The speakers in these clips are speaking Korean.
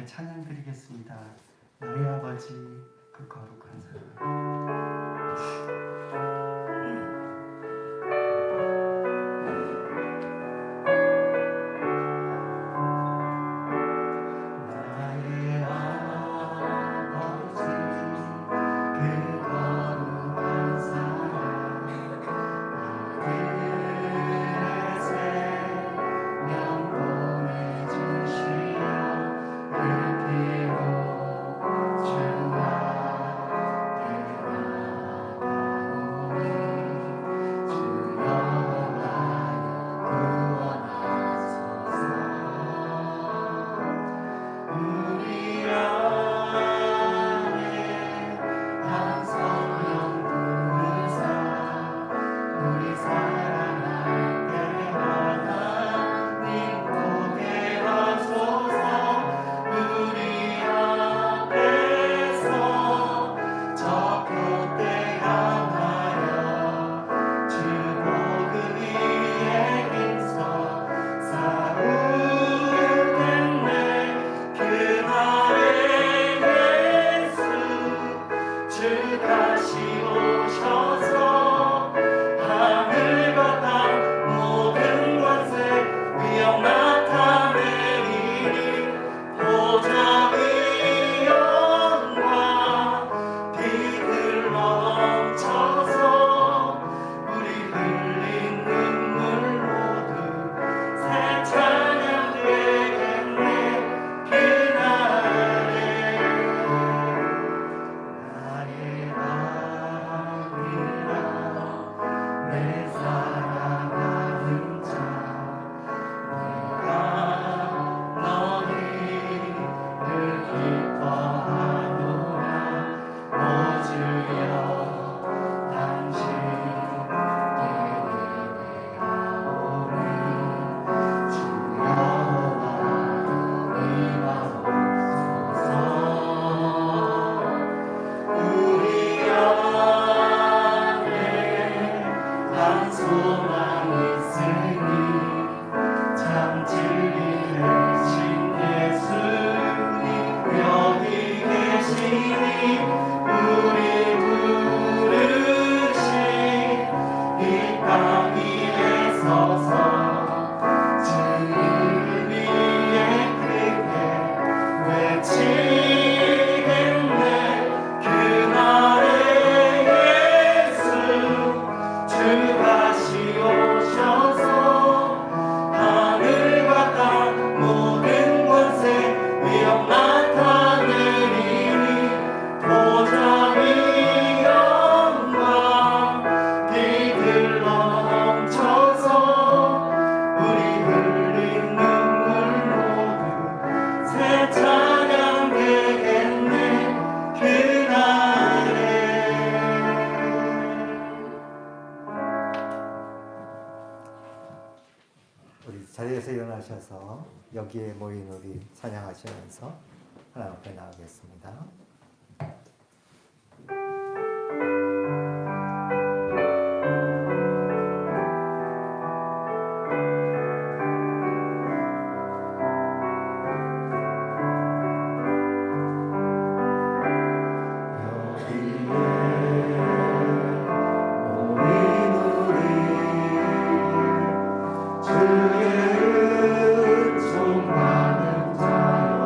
함께 찬양 드리겠습니다. 나의 아버지 그 거룩한 사랑. 자리에서 일어나셔서 여기에 모인 우리 찬양하시면서 하나님 앞에 나가겠습니다. 주의 은총 많은 자여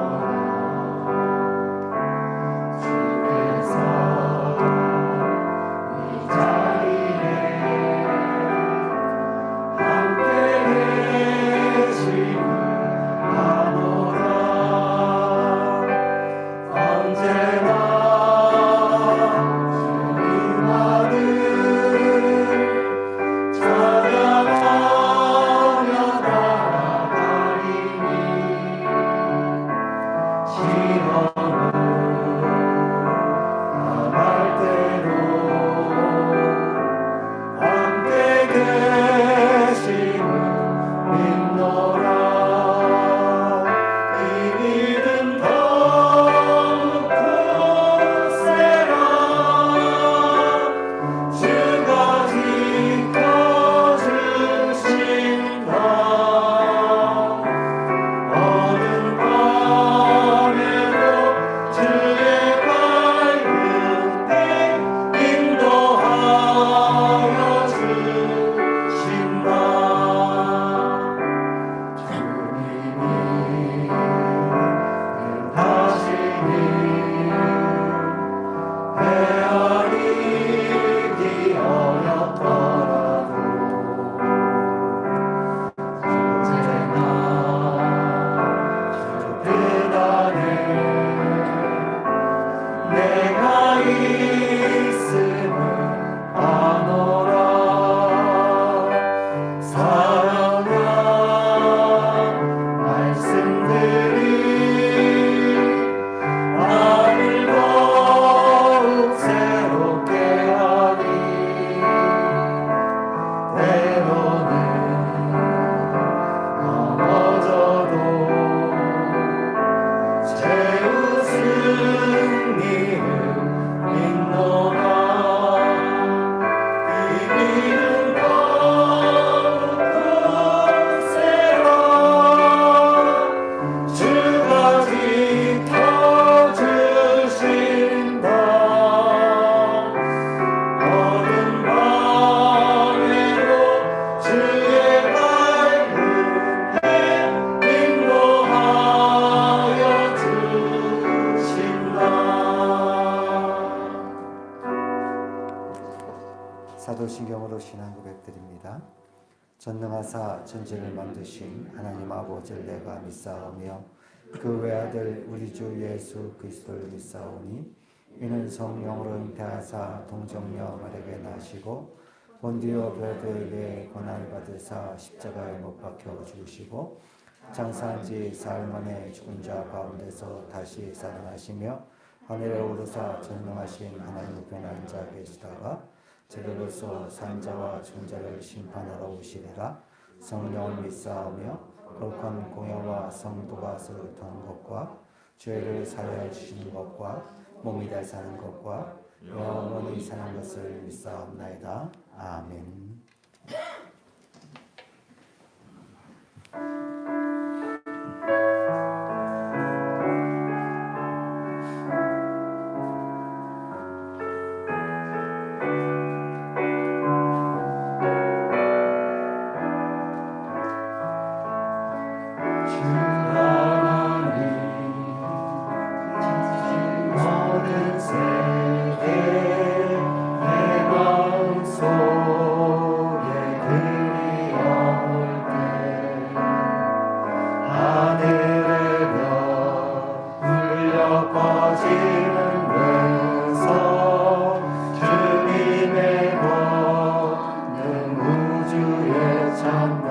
사랑한 말씀들이 나를 더욱 새롭게 하니 때로는 넘어져도 제 웃음 니을 믿노라. 이 믿음 더욱 굳세라. 주가 지켜주신다. 어둠 밤에도 주의 밝은 해 인도하여 주신다. 사도신경으로 신앙 고백드립니다. 전능하사 천지를 만드신 하나님 아버지를 내가 믿사오며 그 외아들 우리 주 예수 그리스도를 믿사오니 이는 성령으로 잉태하사 동정녀 마리아에게 나시고 본디오 빌라도에게 고난을 받으사 십자가에 못 박혀 죽으시고 장사한 지 사흘 만에 죽은 자 가운데서 다시 살아나시며 하늘에 오르사 전능하신 하나님 우편에 앉아 계시다가 제대로서 산자와 죽은 자를 심판하러 오시리라. 성령을 믿사오며 거룩한 공예와 성도가 서로 통한 것과 죄를 사하여 주시는 것과 몸이 다 사는 것과 영원히 사는 것을 믿사옵나이다. 아멘. 모든 세계 내 마음속에 그리워올 때 하늘의 별 울려 퍼지는 왼손 주님의 권능 우주에 찾네.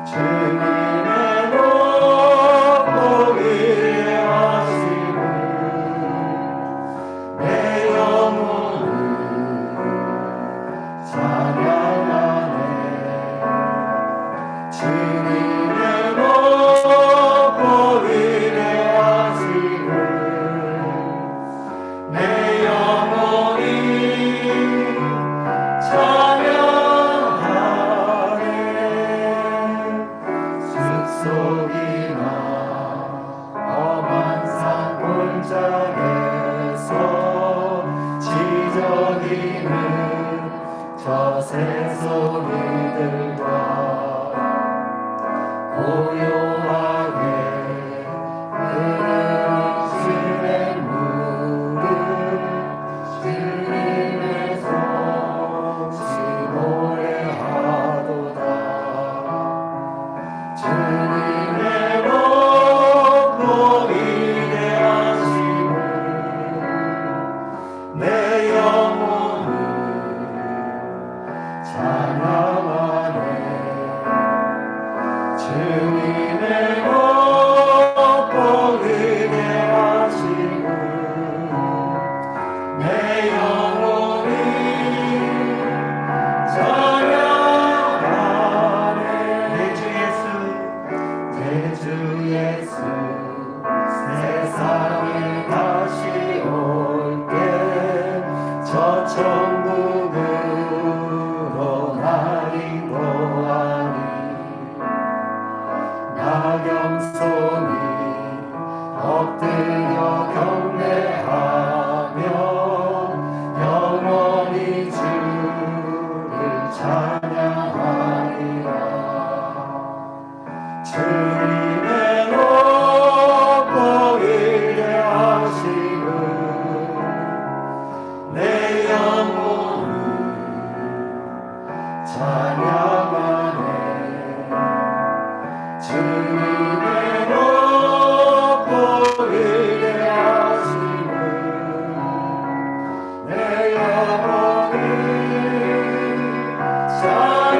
주님의 높고 위대하심을 내 영혼은 찬양하네. 주님의 높고 위대하심을 내 영혼이 찬양하네. 숲속이나 험한 산 골짜기에서 지저귀는 저 새소리들과 고요하게 흐르는 시냇물을 주님의 솜씨 노래하도다. 주님의 높고 위대하심을 내 영혼은 찬양하네. 주님의 높고 위대하심을 내 영혼이 찬양하네. 내 주 예수 내 주 예수 세상에 다시 올 때 저 천국으로 날 인도하니 나경손이 엎드려 경배하며 영원히 주를 찬양하리라. 주님의 높고 위대하심을 내 영혼은 찬양하네. 주님의 높고 위대하심을 내 영혼이 찬양하네.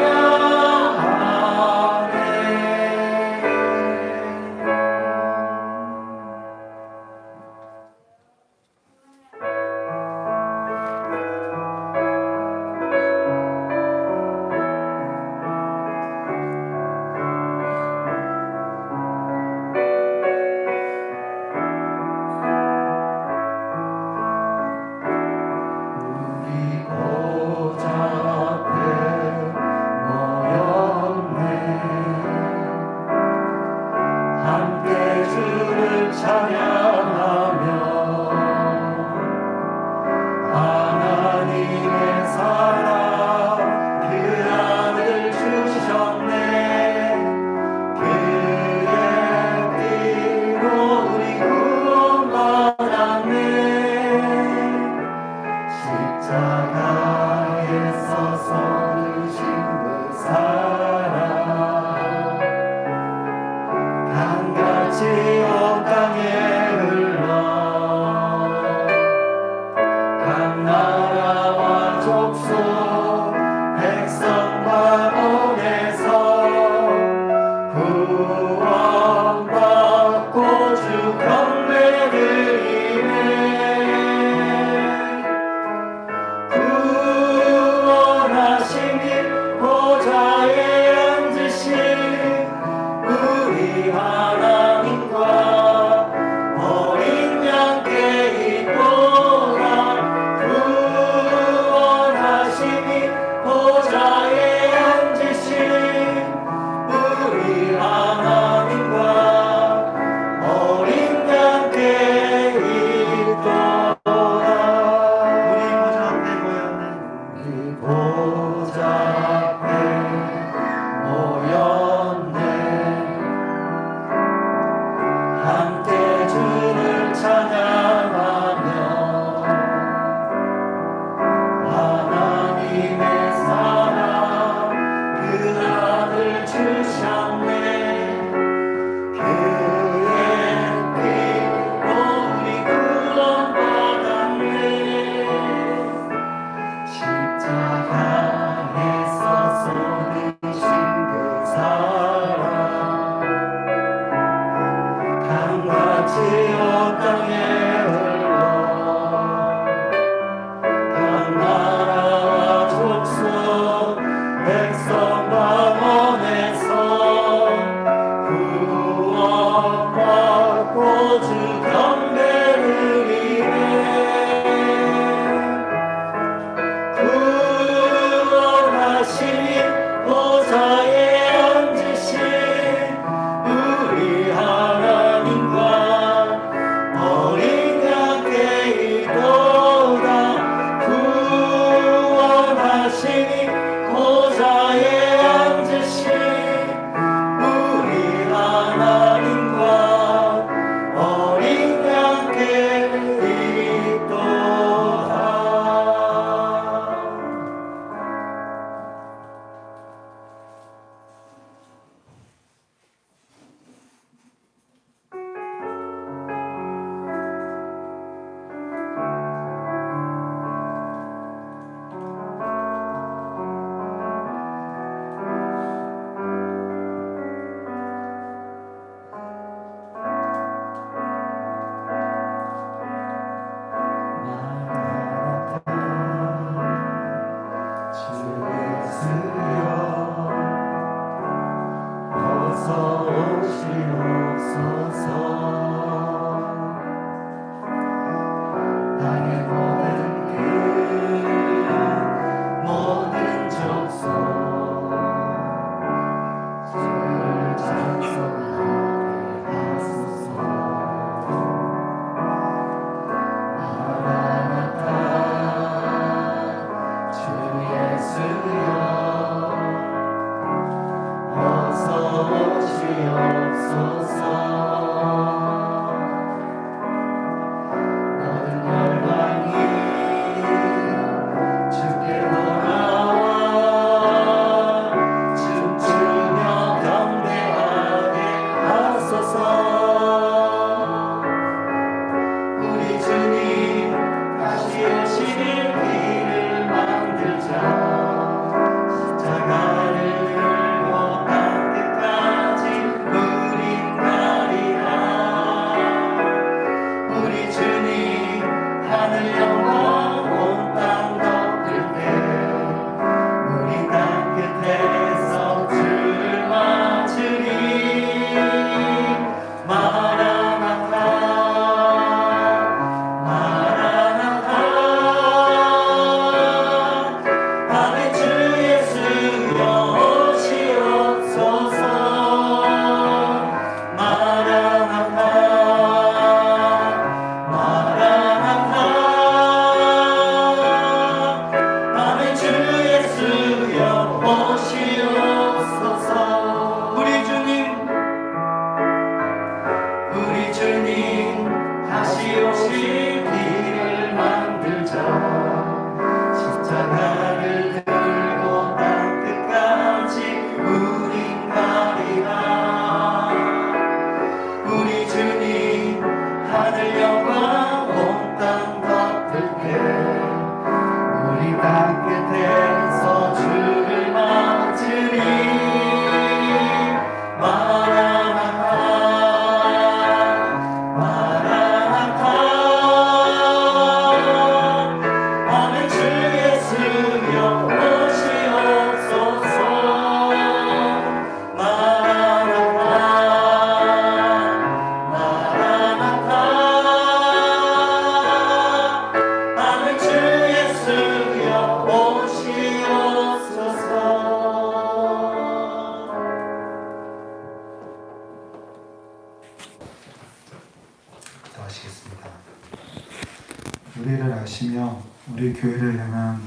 아시며 우리 교회를 향한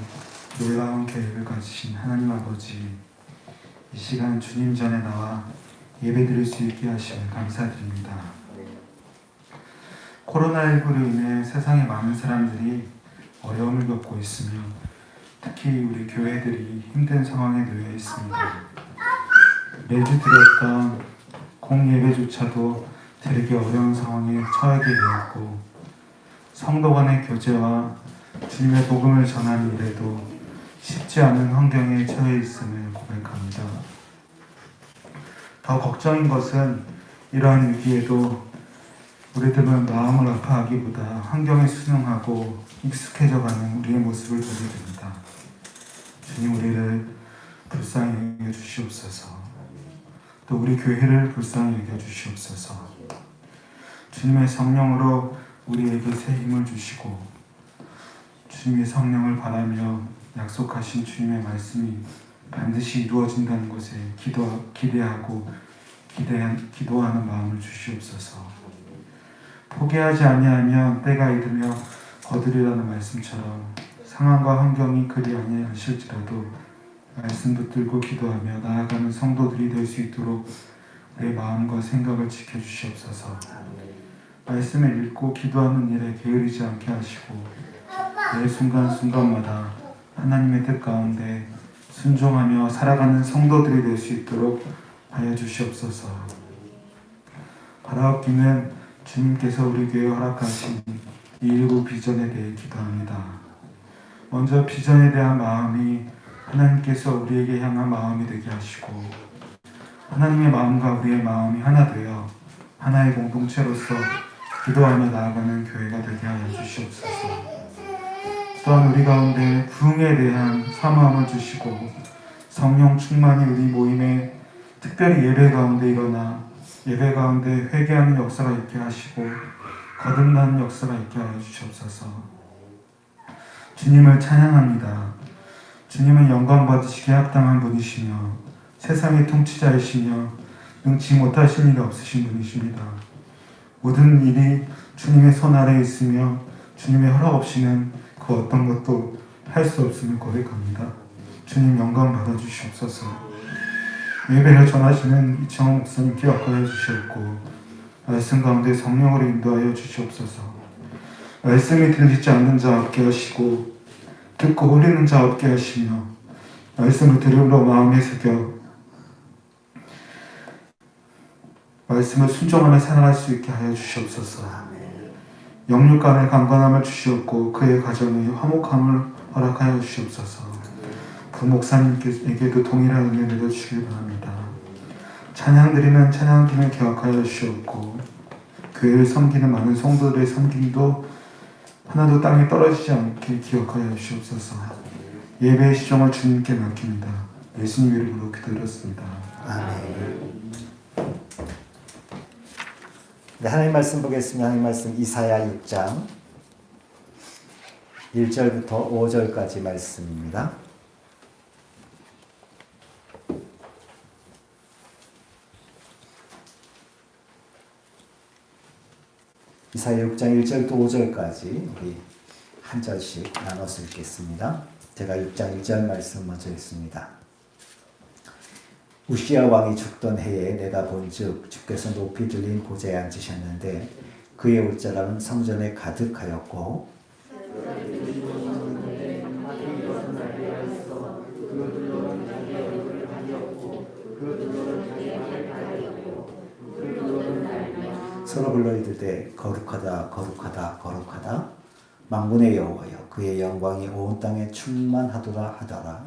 놀라운 계획을 가지신 하나님 아버지, 이 시간 주님 전에 나와 예배드릴 수 있게 하심을 감사드립니다. 코로나19로 인해 세상의 많은 사람들이 어려움을 겪고 있으며 특히 우리 교회들이 힘든 상황에 놓여 있습니다. 매주 드렸던 공예배조차도 되게 어려운 상황에 처하게 되었고, 성도 간의 교제와 주님의 복음을 전하는 일에도 쉽지 않은 환경에 처해 있음을 고백합니다. 더 걱정인 것은 이러한 위기에도 우리들은 마음을 아파하기보다 환경에 순응하고 익숙해져가는 우리의 모습을 보게 됩니다. 주님, 우리를 불쌍히 여겨주시옵소서. 또 우리 교회를 불쌍히 여겨주시옵소서. 주님의 성령으로 우리에게 새 힘을 주시고 주님의 성령을 바라며 약속하신 주님의 말씀이 반드시 이루어진다는 것에 기대하고 기도하는 마음을 주시옵소서. 포기하지 아니하면 때가 이르며 거두리라는 말씀처럼 상황과 환경이 그리 아니하실지라도 말씀 붙들고 기도하며 나아가는 성도들이 될 수 있도록 내 마음과 생각을 지켜주시옵소서. 말씀을 읽고 기도하는 일에 게으르지 않게 하시고 매 순간순간마다 하나님의 뜻 가운데 순종하며 살아가는 성도들이 될 수 있도록 하여 주시옵소서. 바라옵기는 주님께서 우리 교회에 허락하신 이 일곱 비전에 대해 기도합니다. 먼저 비전에 대한 마음이 하나님께서 우리에게 향한 마음이 되게 하시고 하나님의 마음과 우리의 마음이 하나 되어 하나의 공동체로서 기도하며 나아가는 교회가 되게 하여 주시옵소서. 또한 우리 가운데 부흥에 대한 사모함을 주시고 성령 충만이 우리 모임에 특별히 예배 가운데 일어나 예배 가운데 회개하는 역사가 있게 하시고 거듭나는 역사가 있게 하여 주시옵소서. 주님을 찬양합니다. 주님은 영광 받으시기에 합당한 분이시며 세상의 통치자이시며 능치 못하신 일이 없으신 분이십니다. 모든 일이 주님의 손 아래에 있으며 주님의 허락 없이는 그 어떤 것도 할 수 없음을 고백합니다. 주님 영광 받아주시옵소서. 예배를 전하시는 이창호 목사님 기억하여 주시옵고 말씀 가운데 성령으로 인도하여 주시옵소서. 말씀이 들리지 않는 자 없게 하시고 듣고 홀리는 자 없게 하시며 말씀을 들음으로 마음에 새겨 말씀을 순종하며 살아갈 수 있게 하여 주시옵소서. 영육 간의 강건함을 주시옵고 그의 가정에 화목함을 허락하여 주시옵소서. 부목사님에게도 동일한 은혜 내려주시길 바랍니다. 찬양 드리는 찬양팀을 기억하여 주시옵고 교회를 섬기는 많은 성도들의 섬김도 하나도 땅에 떨어지지 않게 기억하여 주시옵소서. 예배의 시종을 주님께 맡깁니다. 예수님 이름으로 기도드렸습니다. 아멘. 네, 하나님 말씀 보겠습니다. 하나님 말씀 이사야 6장 1절부터 5절까지 말씀입니다. 이사야 6장 1절부터 5절까지 우리 한 절씩 나눠서 읽겠습니다. 제가 6장 1절 말씀 먼저 읽습니다. 우시야 왕이 죽던 해에 내가 본즉 주께서 높이 들린 보좌에 앉으셨는데 그의 옷자락은 성전에 가득하였고 서로 불러 이르되 거룩하다 거룩하다 거룩하다 만군의 여호와여 그의 영광이 온 땅에 충만하도다 하더라.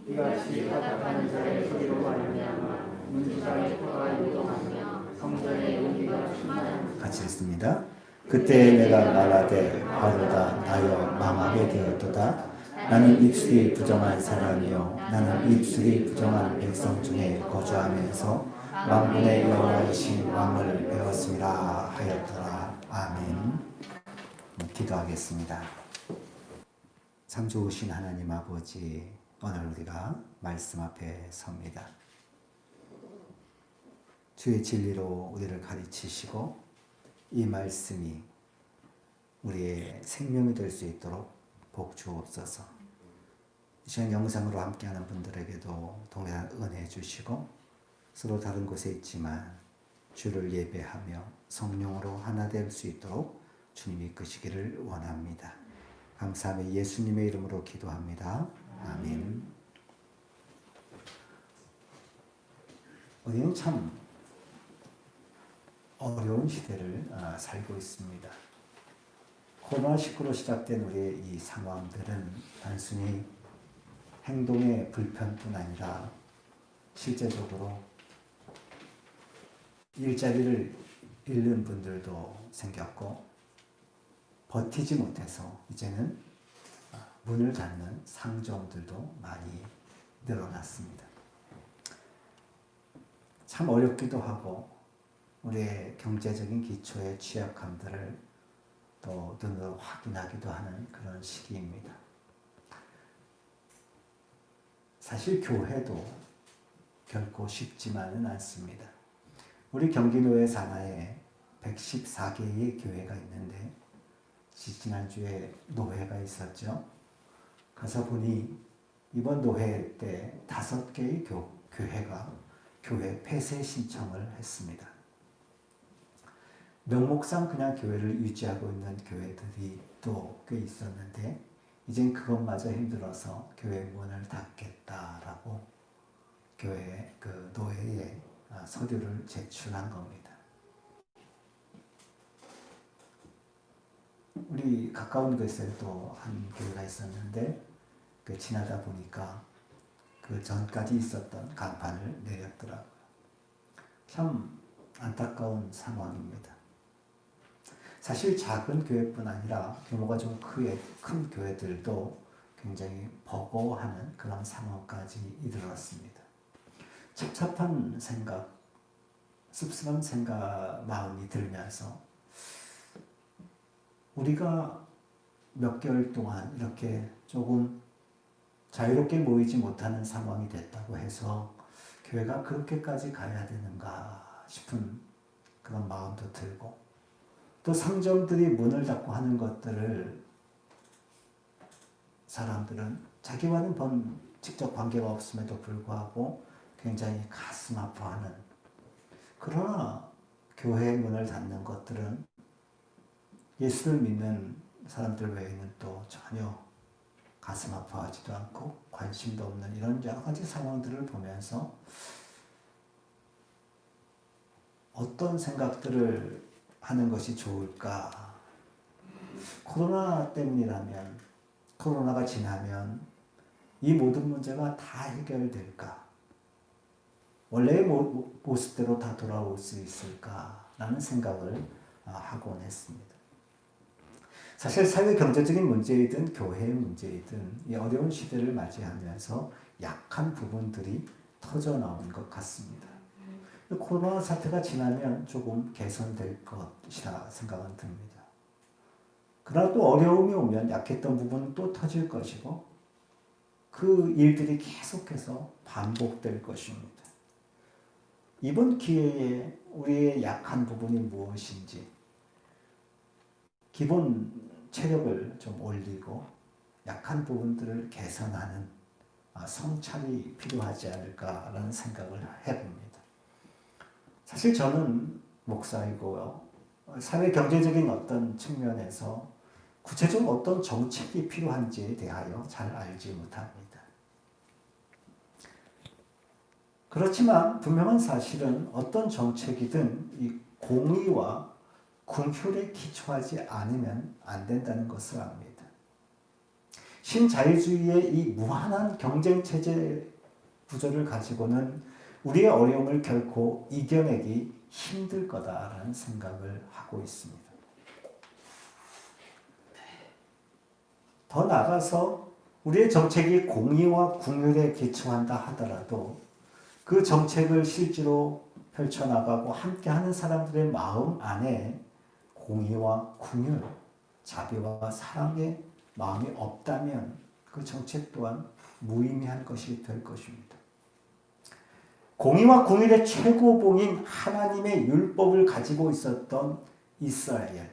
이같이 가득한 자의 소리로 말미암아 문지방의 터가 요동하며 성전의 용기가 충만하니 같이 읽습니다. 그때 내가 말하되 바로다 나여 망하게 되었도다. 나는 입술이 부정한 사람이요 나는 입술이 부정한 백성 중에 거주하면서 만군의 여호와이신 왕을 배웠습니다 하였더라. 아멘. 기도하겠습니다. 참 좋으신 하나님 아버지, 오늘 우리가 말씀 앞에 섭니다. 주의 진리로 우리를 가르치시고 이 말씀이 우리의 생명이 될 수 있도록 복 주옵소서. 이 시간 영상으로 함께하는 분들에게도 동일한 은혜 주시고 서로 다른 곳에 있지만 주를 예배하며 성령으로 하나 될 수 있도록 주님이 이끄시기를 원합니다. 감사하며 예수님의 이름으로 기도합니다. 아멘. 우리는 참 어려운 시대를 살고 있습니다. 코로나19로 시작된 우리의 이 상황들은 단순히 행동의 불편뿐 아니라 실제적으로 일자리를 잃는 분들도 생겼고 버티지 못해서 이제는 문을 닫는 상점들도 많이 늘어났습니다. 참 어렵기도 하고 우리의 경제적인 기초의 취약함들을 또 눈으로 확인하기도 하는 그런 시기입니다. 사실 교회도 결코 쉽지만은 않습니다. 우리 경기노회 산하에 114개의 교회가 있는데 지난주에 노회가 있었죠. 가서 보니 이번 노회 때 5개의 교회가 교회 폐쇄 신청을 했습니다. 명목상 그냥 교회를 유지하고 있는 교회들이 또 꽤 있었는데 이젠 그것마저 힘들어서 교회 문을 닫겠다라고 교회 그 노회에 서류를 제출한 겁니다. 우리 가까운 곳에 또 한 교회가 있었는데 그 지나다 보니까 그 전까지 있었던 간판을 내렸더라고요. 참 안타까운 상황입니다. 사실 작은 교회뿐 아니라 규모가 좀 큰 교회들도 굉장히 버거워하는 그런 상황까지 이르렀습니다. 착잡한 생각, 씁쓸한 마음이 들면서 우리가 몇 개월 동안 이렇게 조금 자유롭게 모이지 못하는 상황이 됐다고 해서 교회가 그렇게까지 가야 되는가 싶은 그런 마음도 들고 또 상점들이 문을 닫고 하는 것들을 사람들은 자기와는 직접 관계가 없음에도 불구하고 굉장히 가슴 아파하는, 그러나 교회의 문을 닫는 것들은 예수를 믿는 사람들 외에는 또 전혀 가슴 아파하지도 않고 관심도 없는 이런 여러 가지 상황들을 보면서 어떤 생각들을 하는 것이 좋을까? 코로나 때문이라면, 코로나가 지나면 이 모든 문제가 다 해결될까? 원래의 모습대로 다 돌아올 수 있을까라는 생각을 하곤 했습니다. 사실 사회 경제적인 문제이든 교회의 문제이든 이 어려운 시대를 맞이하면서 약한 부분들이 터져나온 것 같습니다. 코로나 사태가 지나면 조금 개선될 것이라 생각은 듭니다. 그러나 또 어려움이 오면 약했던 부분은 또 터질 것이고 그 일들이 계속해서 반복될 것입니다. 이번 기회에 우리의 약한 부분이 무엇인지 기본 체력을 좀 올리고 약한 부분들을 개선하는 성찰이 필요하지 않을까라는 생각을 해봅니다. 사실 저는 목사이고요. 사회 경제적인 어떤 측면에서 구체적으로 어떤 정책이 필요한지에 대하여 잘 알지 못합니다. 그렇지만 분명한 사실은 어떤 정책이든 이 공의와 긍휼에 기초하지 않으면 안 된다는 것을 압니다. 신자유주의의 이 무한한 경쟁체제 구조를 가지고는 우리의 어려움을 결코 이겨내기 힘들 거다라는 생각을 하고 있습니다. 더 나아가서 우리의 정책이 공의와 긍휼에 기초한다 하더라도 그 정책을 실제로 펼쳐나가고 함께하는 사람들의 마음 안에 공의와 긍휼, 자비와 사랑의 마음이 없다면 그 정책 또한 무의미한 것이 될 것입니다. 공의와 긍휼의 최고봉인 하나님의 율법을 가지고 있었던 이스라엘,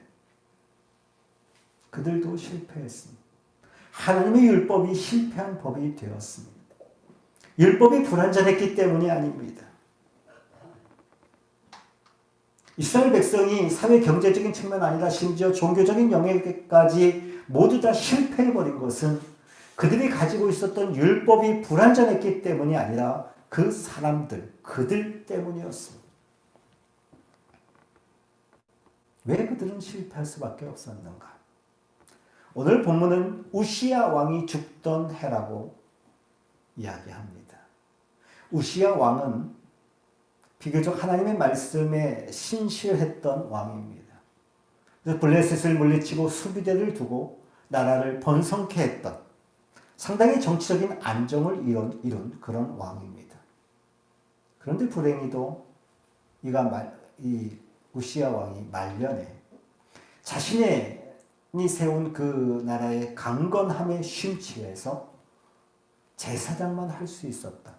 그들도 실패했습니다. 하나님의 율법이 실패한 법이 되었습니다. 율법이 불완전했기 때문이 아닙니다. 이스라엘 백성이 사회 경제적인 측면 아니라 심지어 종교적인 영역까지 모두 다 실패해버린 것은 그들이 가지고 있었던 율법이 불완전했기 때문이 아니라 그 사람들, 그들 때문이었습니다. 왜 그들은 실패할 수밖에 없었는가? 오늘 본문은 우시야 왕이 죽던 해라고 이야기합니다. 우시야 왕은 비교적 하나님의 말씀에 신실했던 왕입니다. 그래서 블레셋을 물리치고 수비대를 두고 나라를 번성케 했던 상당히 정치적인 안정을 이룬 그런 왕입니다. 그런데 불행히도 이 우시야 왕이 말년에 자신이 세운 그 나라의 강건함에 심취해서 제사장만 할 수 있었다.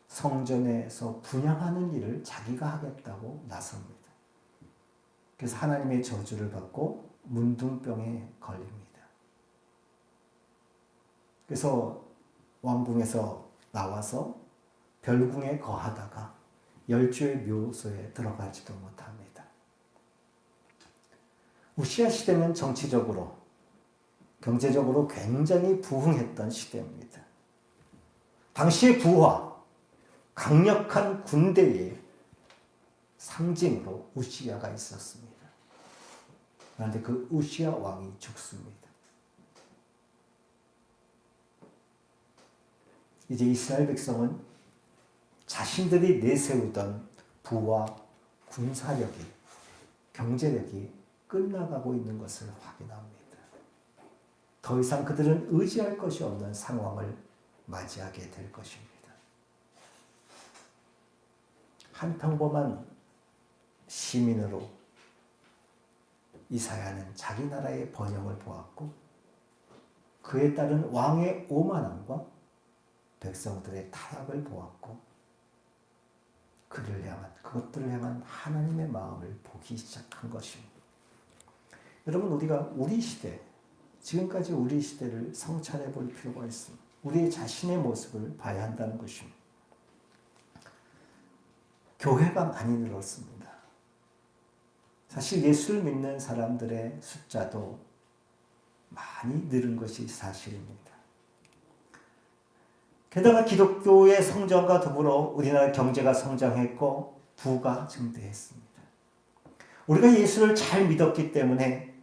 성전에서 분향하는 일을 자기가 하겠다고 나섭니다. 그래서 하나님의 저주를 받고 문둥병에 걸립니다. 그래서 왕궁에서 나와서 별궁에 거하다가 열주의 묘소에 들어가지도 못합니다. 우시야 시대는 정치적으로, 경제적으로 굉장히 부흥했던 시대입니다. 당시의 부와 강력한 군대의 상징으로 우시야가 있었습니다. 그런데 그 우시야 왕이 죽습니다. 이제 이스라엘 백성은 자신들이 내세우던 부와 군사력이, 경제력이 끝나가고 있는 것을 확인합니다. 더 이상 그들은 의지할 것이 없는 상황을 맞이하게 될 것입니다. 한 평범한 시민으로 이사야는 자기 나라의 번영을 보았고 그에 따른 왕의 오만함과 백성들의 타락을 보았고 그것들을 향한 하나님의 마음을 보기 시작한 것입니다. 여러분, 우리가 우리 시대, 지금까지 우리 시대를 성찰해 볼 필요가 있습니다. 우리 자신의 모습을 봐야 한다는 것입니다. 교회가 많이 늘었습니다. 사실 예수를 믿는 사람들의 숫자도 많이 늘은 것이 사실입니다. 게다가 기독교의 성장과 더불어 우리나라 경제가 성장했고 부가 증대했습니다. 우리가 예수를 잘 믿었기 때문에,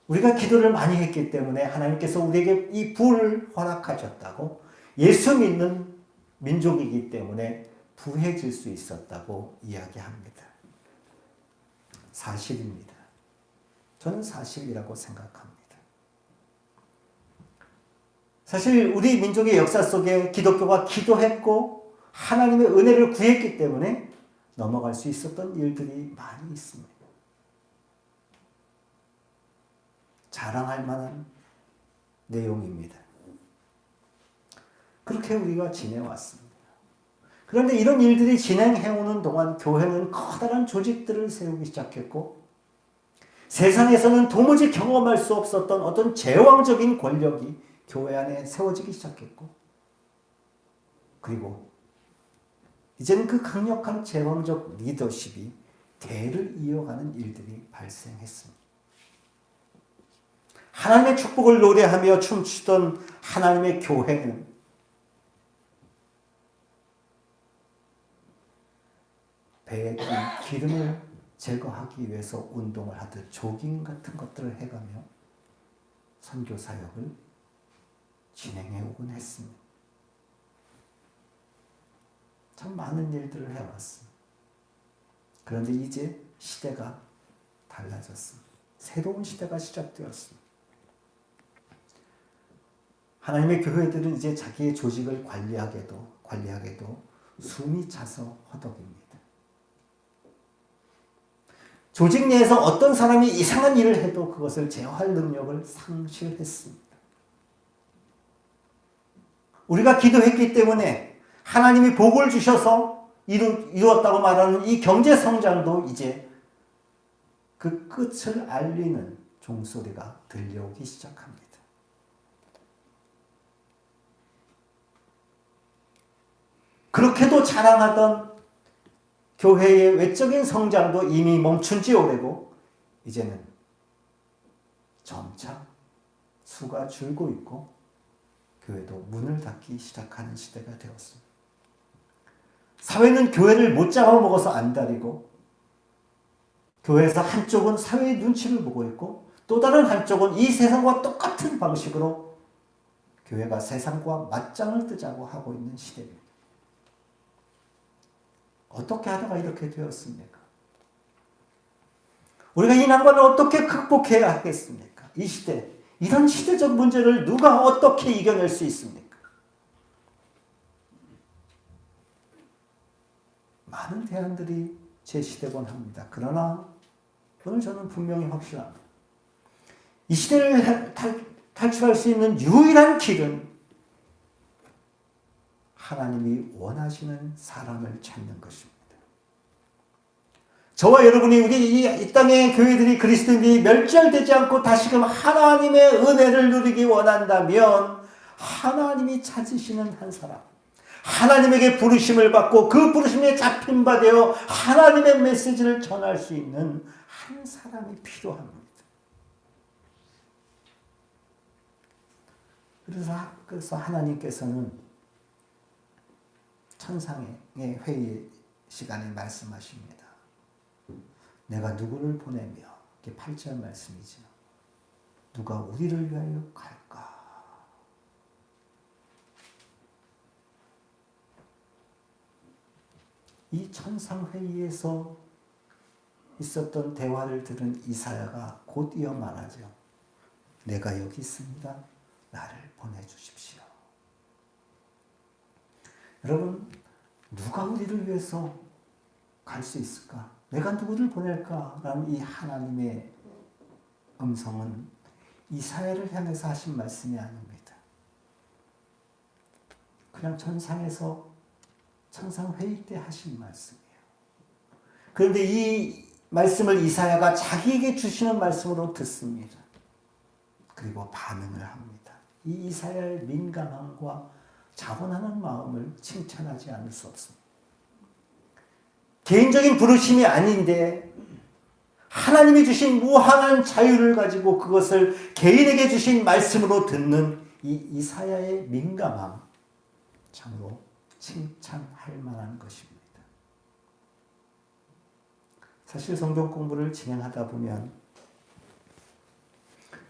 우리가 기도를 많이 했기 때문에 하나님께서 우리에게 이 부를 허락하셨다고, 예수 믿는 민족이기 때문에 부해질 수 있었다고 이야기합니다. 사실입니다. 저는 사실이라고 생각합니다. 사실 우리 민족의 역사 속에 기독교가 기도했고 하나님의 은혜를 구했기 때문에 넘어갈 수 있었던 일들이 많이 있습니다. 자랑할 만한 내용입니다. 그렇게 우리가 지내왔습니다. 그런데 이런 일들이 진행해오는 동안 교회는 커다란 조직들을 세우기 시작했고 세상에서는 도무지 경험할 수 없었던 어떤 제왕적인 권력이 교회 안에 세워지기 시작했고, 그리고 이제는 그 강력한 제왕적 리더십이 대를 이어가는 일들이 발생했습니다. 하나님의 축복을 노래하며 춤추던 하나님의 교회는 배에 낀 기름을 제거하기 위해서 운동을 하듯 조깅 같은 것들을 해가며 선교 사역을 진행해 오곤 했습니다. 참 많은 일들을 해왔습니다. 그런데 이제 시대가 달라졌습니다. 새로운 시대가 시작되었습니다. 하나님의 교회들은 이제 자기의 조직을 관리하게도 숨이 차서 허덕입니다. 조직 내에서 어떤 사람이 이상한 일을 해도 그것을 제어할 능력을 상실했습니다. 우리가 기도했기 때문에 하나님이 복을 주셔서 이루었다고 말하는 이 경제 성장도 이제 그 끝을 알리는 종소리가 들려오기 시작합니다. 그렇게도 자랑하던 교회의 외적인 성장도 이미 멈춘 지 오래고 이제는 점차 수가 줄고 있고 교회도 문을 닫기 시작하는 시대가 되었습니다. 사회는 교회를 못 잡아먹어서 안달이고 교회에서 한쪽은 사회의 눈치를 보고 있고 또 다른 한쪽은 이 세상과 똑같은 방식으로 교회가 세상과 맞짱을 뜨자고 하고 있는 시대입니다. 어떻게 하다가 이렇게 되었습니까? 우리가 이 난관을 어떻게 극복해야 하겠습니까? 이 시대, 이런 시대적 문제를 누가 어떻게 이겨낼 수 있습니까? 많은 대안들이 제시되곤 합니다. 그러나 오늘 저는 분명히 확실합니다. 이 시대를 탈출할 수 있는 유일한 길은 하나님이 원하시는 사람을 찾는 것입니다. 저와 여러분이 우리 이 땅의 교회들이 그리스도인이 멸절되지 않고 다시금 하나님의 은혜를 누리기 원한다면 하나님이 찾으시는 한 사람, 하나님에게 부르심을 받고 그 부르심에 잡힌 바 되어 하나님의 메시지를 전할 수 있는 한 사람이 필요합니다. 그래서 하나님께서는 천상의 회의 시간에 말씀하십니다. 내가 누구를 보내며, 이게 8절 말씀이죠. 누가 우리를 위하여 갈까? 이 천상회의에서 있었던 대화를 들은 이사야가 곧 이어 말하죠. 내가 여기 있습니다. 나를 보내주십시오. 여러분, 누가 우리를 위해서 갈 수 있을까? 내가 누구를 보낼까? 라는 이 하나님의 음성은 이사야를 향해서 하신 말씀이 아닙니다. 그냥 천상에서 천상회의 때 하신 말씀이에요. 그런데 이 말씀을 이사야가 자기에게 주시는 말씀으로 듣습니다. 그리고 반응을 합니다. 이 이사야의 민감함과 자원하는 마음을 칭찬하지 않을 수 없습니다. 개인적인 부르심이 아닌데 하나님이 주신 무한한 자유를 가지고 그것을 개인에게 주신 말씀으로 듣는 이 이사야의 민감함, 참으로 칭찬할 만한 것입니다. 사실 성경 공부를 진행하다 보면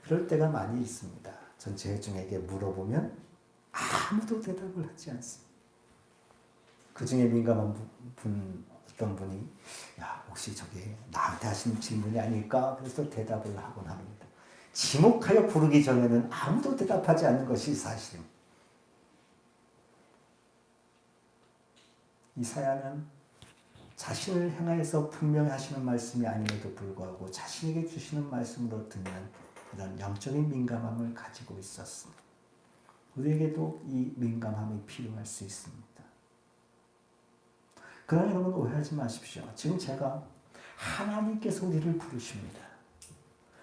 그럴 때가 많이 있습니다. 전 제중에게 물어보면 아무도 대답을 하지 않습니다. 그 중에 민감한 어떤 분이 야 혹시 저게 나한테 하신 질문이 아닐까? 그래서 대답을 하곤 합니다. 지목하여 부르기 전에는 아무도 대답하지 않는 것이 사실입니다. 이사야는 자신을 향해서 분명히 하시는 말씀이 아님에도 불구하고 자신에게 주시는 말씀으로 듣는 이런 영적인 민감함을 가지고 있었습니다. 우리에게도 이 민감함이 필요할 수 있습니다. 그러나 여러분 오해하지 마십시오. 지금 제가 하나님께서 우리를 부르십니다.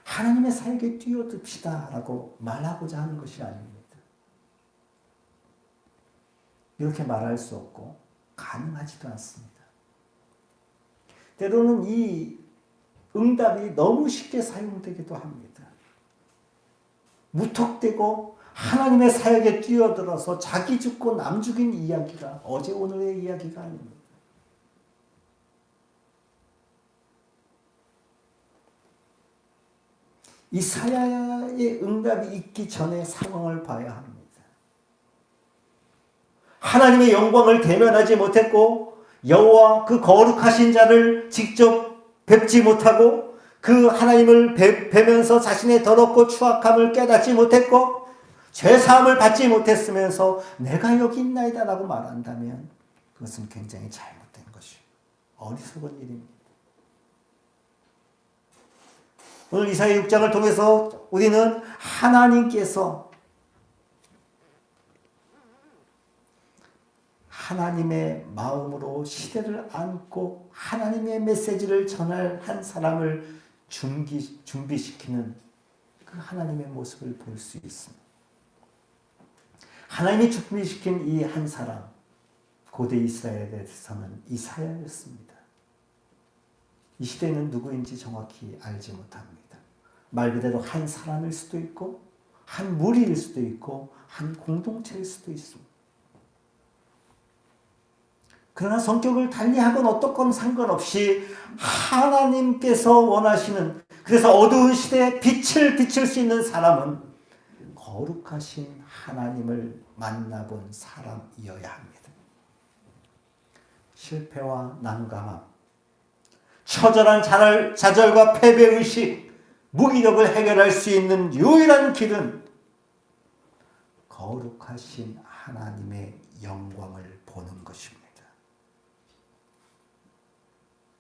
하나님의 사역에 뛰어듭시다 라고 말하고자 하는 것이 아닙니다. 이렇게 말할 수 없고 가능하지도 않습니다. 때로는 이 응답이 너무 쉽게 사용되기도 합니다. 무턱대고 하나님의 사역에 뛰어들어서 자기 죽고 남 죽인 이야기가 어제 오늘의 이야기가 아닙니다. 이사야의 응답이 있기 전에 상황을 봐야 합니다. 하나님의 영광을 대면하지 못했고 여호와 그 거룩하신 자를 직접 뵙지 못하고 그 하나님을 뵈면서 자신의 더럽고 추악함을 깨닫지 못했고 죄사함을 받지 못했으면서 내가 여기 있나이다 라고 말한다면 그것은 굉장히 잘못된 것이에요. 어리석은 일입니다. 오늘 이사야 6장을 통해서 우리는 하나님께서 하나님의 마음으로 시대를 안고 하나님의 메시지를 전할 한 사람을 준비시키는 그 하나님의 모습을 볼 수 있습니다. 하나님이 준비시킨 이 한 사람, 곧 고대 이스라엘에서는 이사야였습니다. 이 시대는 누구인지 정확히 알지 못합니다. 말 그대로 한 사람일 수도 있고 한 무리일 수도 있고 한 공동체일 수도 있습니다. 그러나 성격을 달리하건 어떻건 상관없이 하나님께서 원하시는, 그래서 어두운 시대에 빛을 비출 수 있는 사람은 거룩하신 하나님을 만나본 사람이어야 합니다. 실패와 난감함, 처절한 좌절과 패배의식, 무기력을 해결할 수 있는 유일한 길은 거룩하신 하나님의 영광을 보는 것입니다.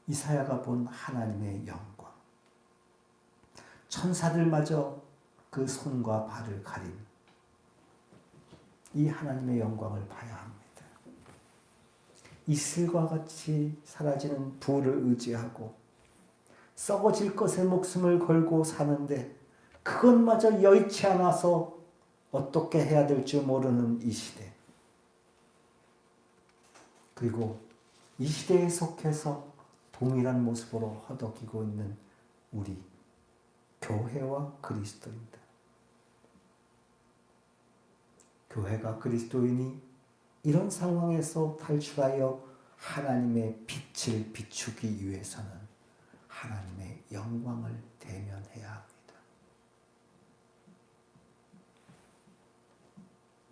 이사야가 본 하나님의 영광, 천사들마저 그 손과 발을 가린 이 하나님의 영광을 봐야 합니다. 이슬과 같이 사라지는 부를 의지하고 썩어질 것에 목숨을 걸고 사는데 그것마저 여의치 않아서 어떻게 해야 될지 모르는 이 시대, 그리고 이 시대에 속해서 동일한 모습으로 허덕이고 있는 우리 교회와 그리스도입니다. 교회가 그리스도인이 이런 상황에서 탈출하여 하나님의 빛을 비추기 위해서는 하나님의 영광을 대면해야 합니다.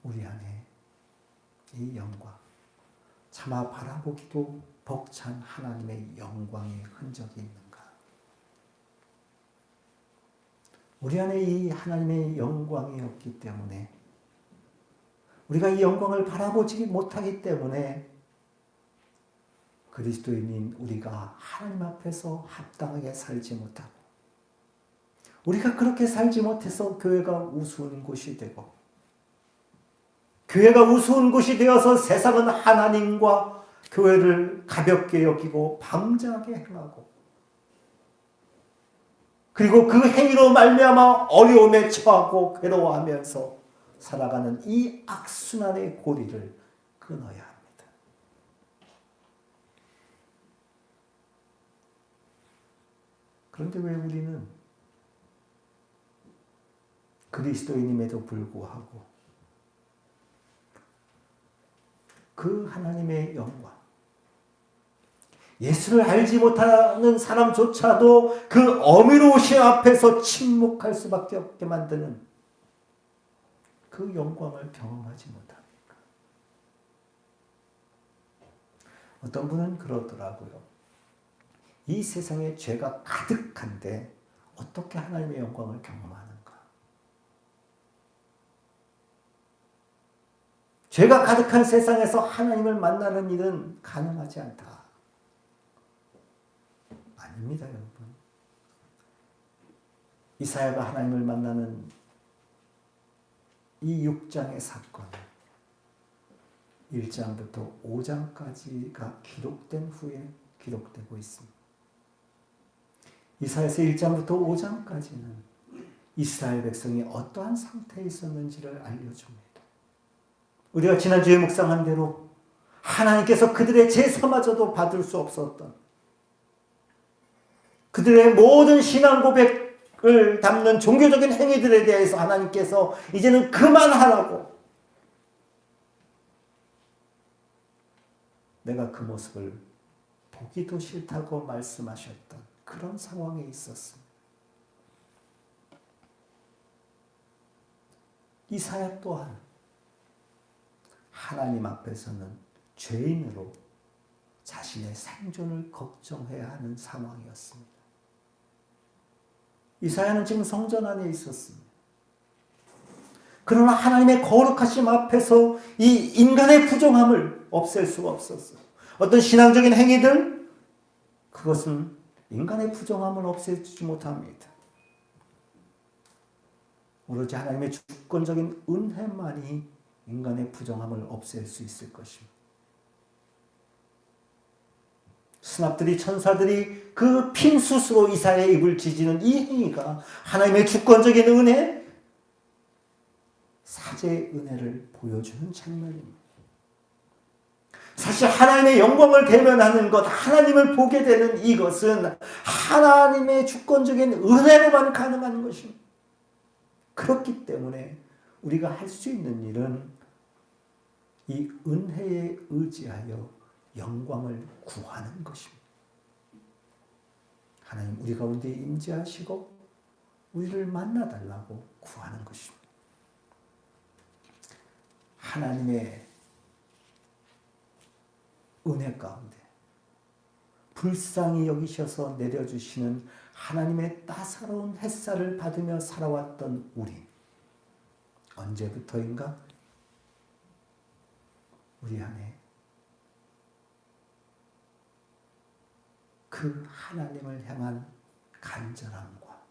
우리 안에 이 영광, 차마 바라보기도 벅찬 하나님의 영광의 흔적이 있는가? 우리 안에 이 하나님의 영광이 없기 때문에, 우리가 이 영광을 바라보지 못하기 때문에 그리스도인인 우리가 하나님 앞에서 합당하게 살지 못하고, 우리가 그렇게 살지 못해서 교회가 우스운 곳이 되고, 교회가 우스운 곳이 되어서 세상은 하나님과 교회를 가볍게 여기고 방자하게 행하고, 그리고 그 행위로 말미암아 어려움에 처하고 괴로워하면서 살아가는 이 악순환의 고리를 끊어야 합니다. 그런데 왜 우리는 그리스도인임에도 불구하고 그 하나님의 영광, 예수를 알지 못하는 사람조차도 그 어미로우심 앞에서 침묵할 수밖에 없게 만드는 그 영광을 경험하지 못합니까? 어떤 분은 그러더라고요. 이 세상에 죄가 가득한데 어떻게 하나님의 영광을 경험하는가? 죄가 가득한 세상에서 하나님을 만나는 일은 가능하지 않다. 아닙니다, 여러분. 이사야가 하나님을 만나는 이 6장의 사건, 1장부터 5장까지가 기록된 후에 기록되고 있습니다. 이사야서 1장부터 5장까지는 이스라엘 백성이 어떠한 상태에 있었는지를 알려줍니다. 우리가 지난주에 묵상한 대로 하나님께서 그들의 제사마저도 받을 수 없었던, 그들의 모든 신앙 고백을 담는 종교적인 행위들에 대해서 하나님께서 이제는 그만하라고, 내가 그 모습을 보기도 싫다고 말씀하셨던 그런 상황에 있었습니다. 이사야 또한 하나님 앞에서는 죄인으로 자신의 생존을 걱정해야 하는 상황이었습니다. 이사야는 지금 성전 안에 있었습니다. 그러나 하나님의 거룩하심 앞에서 이 인간의 부정함을 없앨 수가 없었어요. 어떤 신앙적인 행위들, 그것은 인간의 부정함을 없애주지 못합니다. 오로지 하나님의 주권적인 은혜만이 인간의 부정함을 없앨 수 있을 것입니다. 스납들이, 천사들이 그 핀수스로 이사야의 입을 지지는 이 행위가 하나님의 주권적인 은혜, 사제의 은혜를 보여주는 장면입니다. 사실 다시 하나님의 영광을 대면하는 것, 하나님을 보게 되는 이것은 하나님의 주권적인 은혜로만 가능한 것입니다. 그렇기 때문에 우리가 할 수 있는 일은 이 은혜에 의지하여 영광을 구하는 것입니다. 하나님 우리 가운데 임재하시고 우리를 만나달라고 구하는 것입니다. 하나님의 은혜 가운데 불쌍히 여기셔서 내려주시는 하나님의 따사로운 햇살을 받으며 살아왔던 우리, 언제부터인가 우리 안에 그 하나님을 향한 간절함과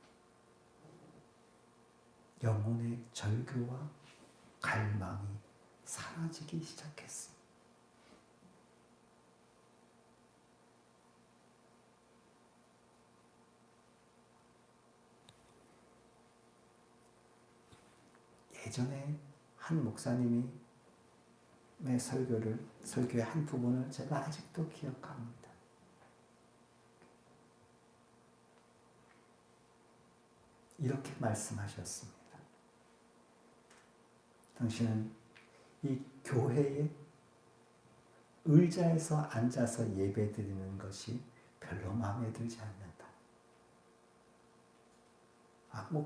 영혼의 절규와 갈망이 사라지기 시작했습니다. 예전에 한 목사님의 설교의 한 부분을 제가 아직도 기억합니다. 이렇게 말씀하셨습니다. 당신은 이 교회에 의자에서 앉아서 예배 드리는 것이 별로 마음에 들지 않는다.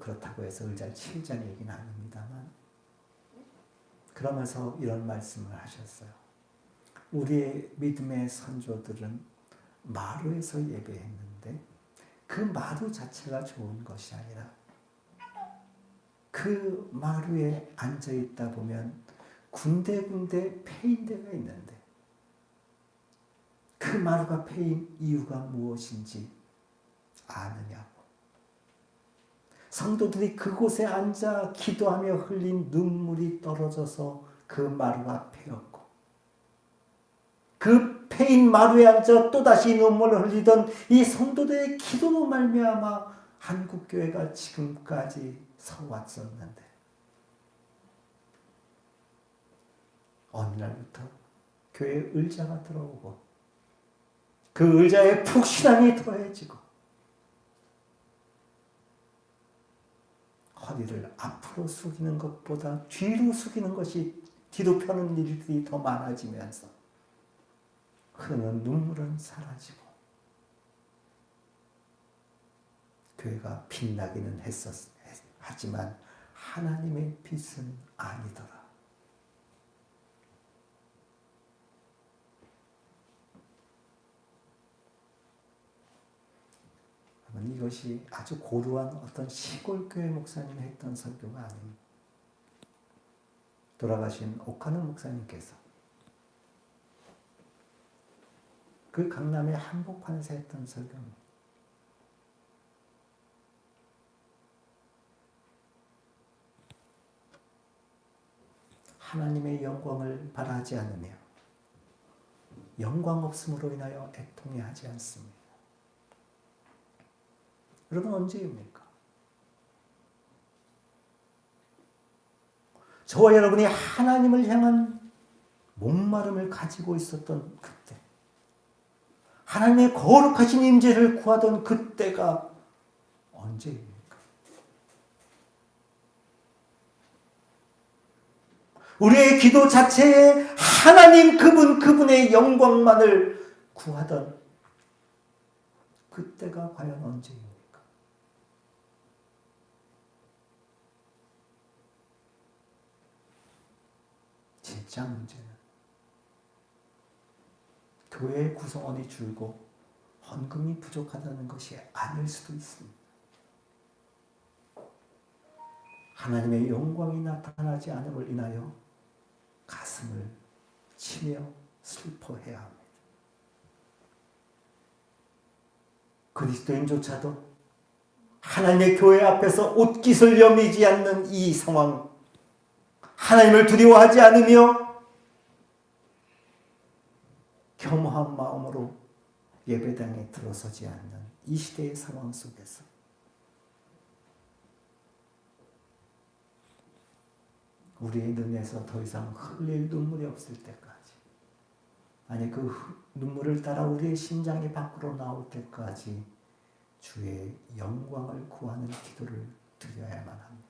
그렇다고 해서 의자를 치우자는 얘기는 아닙니다만, 그러면서 이런 말씀을 하셨어요. 우리의 믿음의 선조들은 마루에서 예배했는데 그 마루 자체가 좋은 것이 아니라 그 마루에 앉아있다 보면 군데군데 패인 데가 있는데 그 마루가 패인 이유가 무엇인지 아느냐고. 성도들이 그곳에 앉아 기도하며 흘린 눈물이 떨어져서 그 마루가 패였고, 그 패인 마루에 앉아 또다시 눈물을 흘리던 이 성도들의 기도로 말미암아 한국교회가 지금까지 서왔었는데, 어느 날부터 교회에 의자가 들어오고 그 의자에 푹신함이 더해지고 허리를 앞으로 숙이는 것보다 뒤로 숙이는 것이, 뒤로 펴는 일들이 더 많아지면서 흐르는 눈물은 사라지고 교회가 빛나기는 하지만 하나님의 빛은 아니더라. 이것이 아주 고루한 어떤 시골교회 목사님이 했던 설교가 아닙니다. 돌아가신 오카노 목사님께서 그 강남의 한복판에서 했던 설교입니다. 하나님의 영광을 바라지 않으며 영광 없음으로 인하여 애통해 하지 않습니다. 여러분, 언제입니까? 저와 여러분이 하나님을 향한 목마름을 가지고 있었던 그때, 하나님의 거룩하신 임재를 구하던 그때가 언제입니까? 우리의 기도 자체에 하나님 그분의 영광만을 구하던 그때가 과연 언제입니까? 진짜 문제는 교회의 구성원이 줄고 헌금이 부족하다는 것이 아닐 수도 있습니다. 하나님의 영광이 나타나지 않음을 인하여 가슴을 치며 슬퍼해야 합니다. 그리스도인조차도 하나님의 교회 앞에서 옷깃을 여미지 않는 이 상황, 하나님을 두려워하지 않으며 겸허한 마음으로 예배당에 들어서지 않는 이 시대의 상황 속에서 우리의 눈에서 더 이상 흘릴 눈물이 없을 때까지 아니 그 눈물을 따라 우리의 심장이 밖으로 나올 때까지 주의 영광을 구하는 기도를 드려야만 합니다.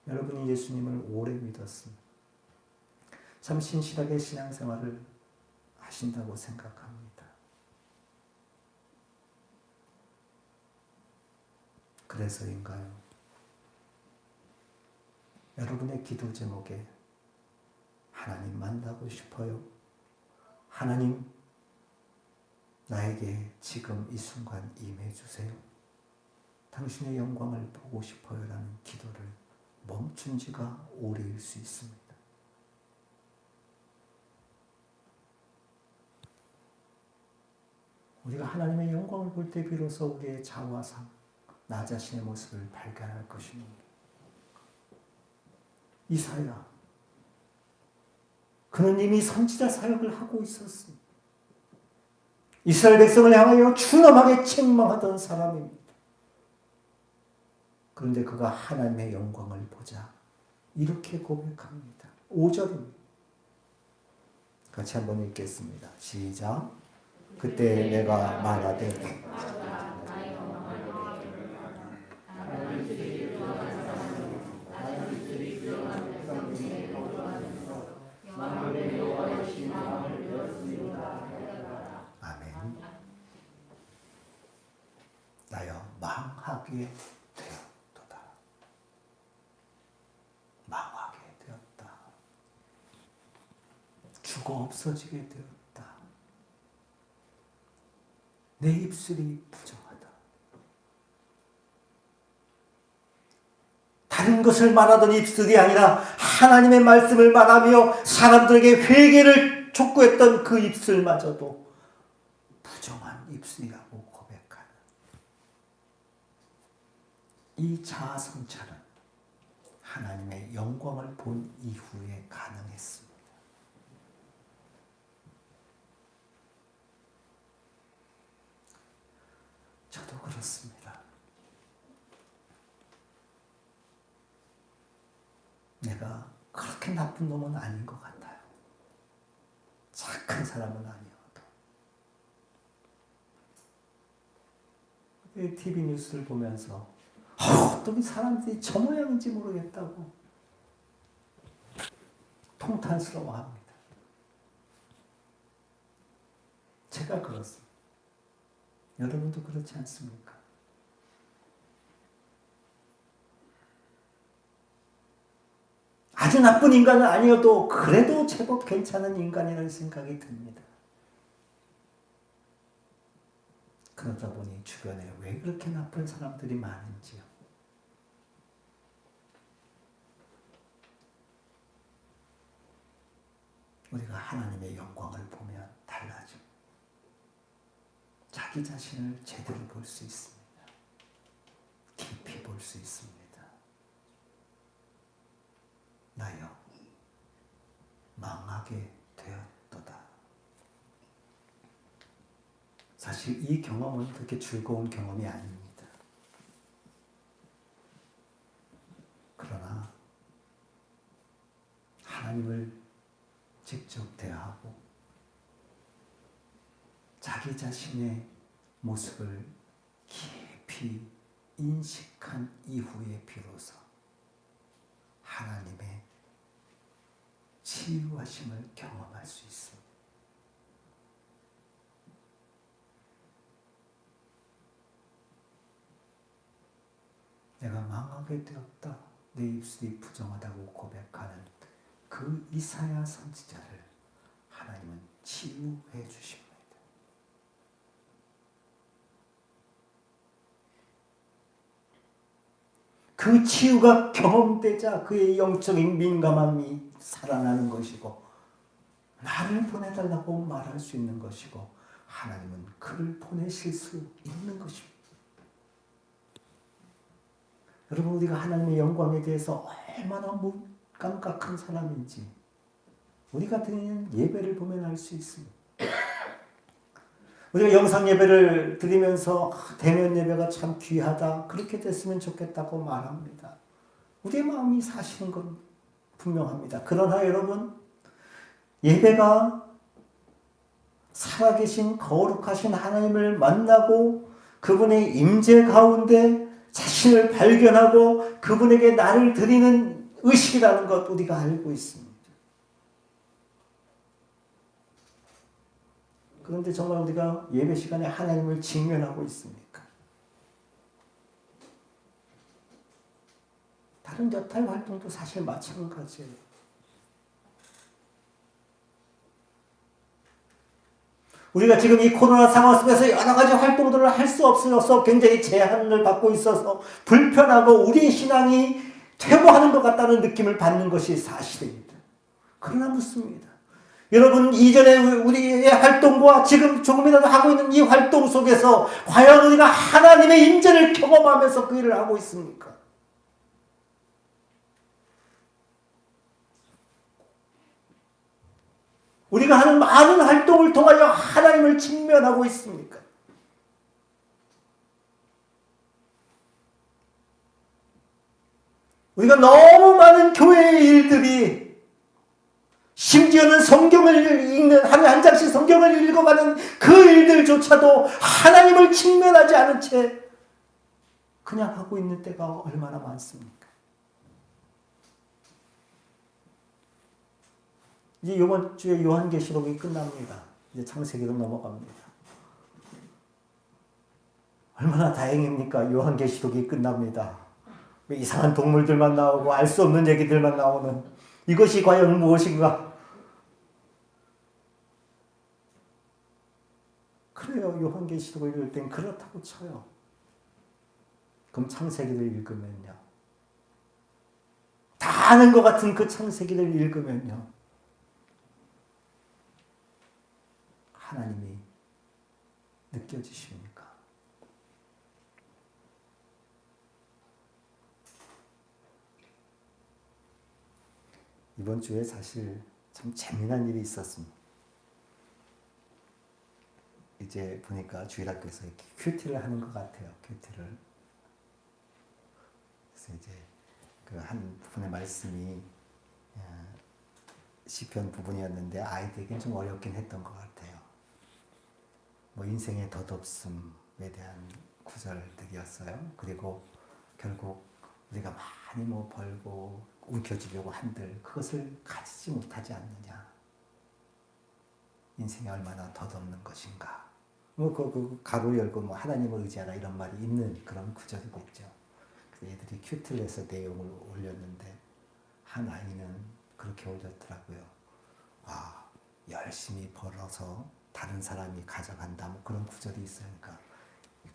여러분이 예수님을 오래 믿었습니다. 참 신실하게 신앙생활을 하신다고 생각합니다. 그래서인가요? 여러분의 기도 제목에 하나님 만나고 싶어요. 하나님 나에게 지금 이 순간 임해 주세요. 당신의 영광을 보고 싶어요 라는 기도를 멈춘 지가 오래일 수 있습니다. 우리가 하나님의 영광을 볼 때 비로소 우리의 자화상, 나 자신의 모습을 발견할 것입니다. 이사야, 그는 이미 선지자 사역을 하고 있었습니다. 이스라엘 백성을 향하여 준엄하게 책망하던 사람입니다. 그런데 그가 하나님의 영광을 보자 이렇게 고백합니다. 5절입니다. 같이 한번 읽겠습니다. 시작. 그때 내가 말하되 아멘. 나여 망하게 되었도다. 망하게 되었다. 죽어 없어지게 되었다. 내 입술이 부정하다. 다른 것을 말하던 입술이 아니라 하나님의 말씀을 말하며 사람들에게 회개를 촉구했던 그 입술마저도 부정한 입술이라고 고백하는 이 자아 성찰은 하나님의 영광을 본 이후에 가능했습니다. 저도 그렇습니다. 내가 그렇게 나쁜 놈은 아닌 것 같아요. 착한 사람은 아니어도. TV 뉴스를 보면서 어떤 사람들이 저 모양인지 모르겠다고 통탄스러워합니다. 제가 그렇습니다. 여러분도 그렇지 않습니까? 아주 나쁜 인간은 아니어도 그래도 제법 괜찮은 인간이라는 생각이 듭니다. 그러다 보니 주변에 왜 그렇게 나쁜 사람들이 많은지요. 우리가 하나님의 영광을 보면 달라집니다. 자기 자신을 제대로 볼 수 있습니다. 깊이 볼 수 있습니다. 나여 망하게 되었도다. 사실 이 경험은 그렇게 즐거운 경험이 아닙니다. 그러나 하나님을 직접 대하고 자기 자신의 모습을 깊이 인식한 이후에 비로소 하나님의 치유하심을 경험할 수 있습니다. 내가 망하게 되었다. 내 입술이 부정하다고 고백하는 그 이사야 선지자를 하나님은 치유해 주십니다. 그 치유가 경험되자 그의 영적인 민감함이 살아나는 것이고 나를 보내달라고 말할 수 있는 것이고 하나님은 그를 보내실 수 있는 것입니다. 여러분 우리가 하나님의 영광에 대해서 얼마나 무감각한 사람인지 우리가 드리는 예배를 보면 알 수 있습니다. 우리가 영상 예배를 드리면서 대면 예배가 참 귀하다 그렇게 됐으면 좋겠다고 말합니다. 우리의 마음이 사시는 건 분명합니다. 그러나 여러분, 예배가 살아계신 거룩하신 하나님을 만나고 그분의 임재 가운데 자신을 발견하고 그분에게 나를 드리는 의식이라는 것 우리가 알고 있습니다. 그런데 정말 우리가 예배 시간에 하나님을 직면하고 있습니까? 다른 여타의 활동도 사실 마찬가지예요. 우리가 지금 이 코로나 상황 속에서 여러 가지 활동들을 할 수 없어서 굉장히 제한을 받고 있어서 불편하고 우리의 신앙이 퇴보하는 것 같다는 느낌을 받는 것이 사실입니다. 그러나 묻습니다. 여러분, 이전에 우리의 활동과 지금 조금이라도 하고 있는 이 활동 속에서 과연 우리가 하나님의 임재를 경험하면서 그 일을 하고 있습니까? 우리가 하는 많은 활동을 통하여 하나님을 직면하고 있습니까? 우리가 너무 많은 교회의 일들이 심지어는 성경을 읽는 하루에 한 장씩 성경을 읽어가는 그 일들조차도 하나님을 직면하지 않은 채 그냥 하고 있는 때가 얼마나 많습니까? 이제 이번 주에 요한계시록이 끝납니다. 이제 창세기로 넘어갑니다. 얼마나 다행입니까? 요한계시록이 끝납니다. 이상한 동물들만 나오고 알 수 없는 얘기들만 나오는 이것이 과연 무엇인가? 그래요. 요한계시록을 읽을 땐 그렇다고 쳐요. 그럼 창세기를 읽으면요. 다 아는 것 같은 그 창세기를 읽으면요. 하나님이 느껴지십니까? 이번 주에 사실 참 재미난 일이 있었습니다. 이제 보니까 주일학교에서 이렇게 큐티를 하는 것 같아요. 큐티를. 그래서 이제 그 한 부분의 말씀이 시편 부분이었는데 아이들에게는 좀 어렵긴 했던 것 같아요. 뭐 인생의 덧없음에 대한 구절들이었어요. 그리고 결국 우리가 많이 뭐 벌고 움켜쥐려고 한들 그것을 가지지 못하지 않느냐. 인생이 얼마나 덧없는 것인가. 뭐 그 가로 열고 뭐 하나님을 의지하라 이런 말이 있는 그런 구절이겠죠. 그래서 애들이 큐티를 해서 내용을 올렸는데 한 아이는 그렇게 올렸더라고요. 아, 열심히 벌어서 다른 사람이 가져간다. 뭐 그런 구절이 있으니까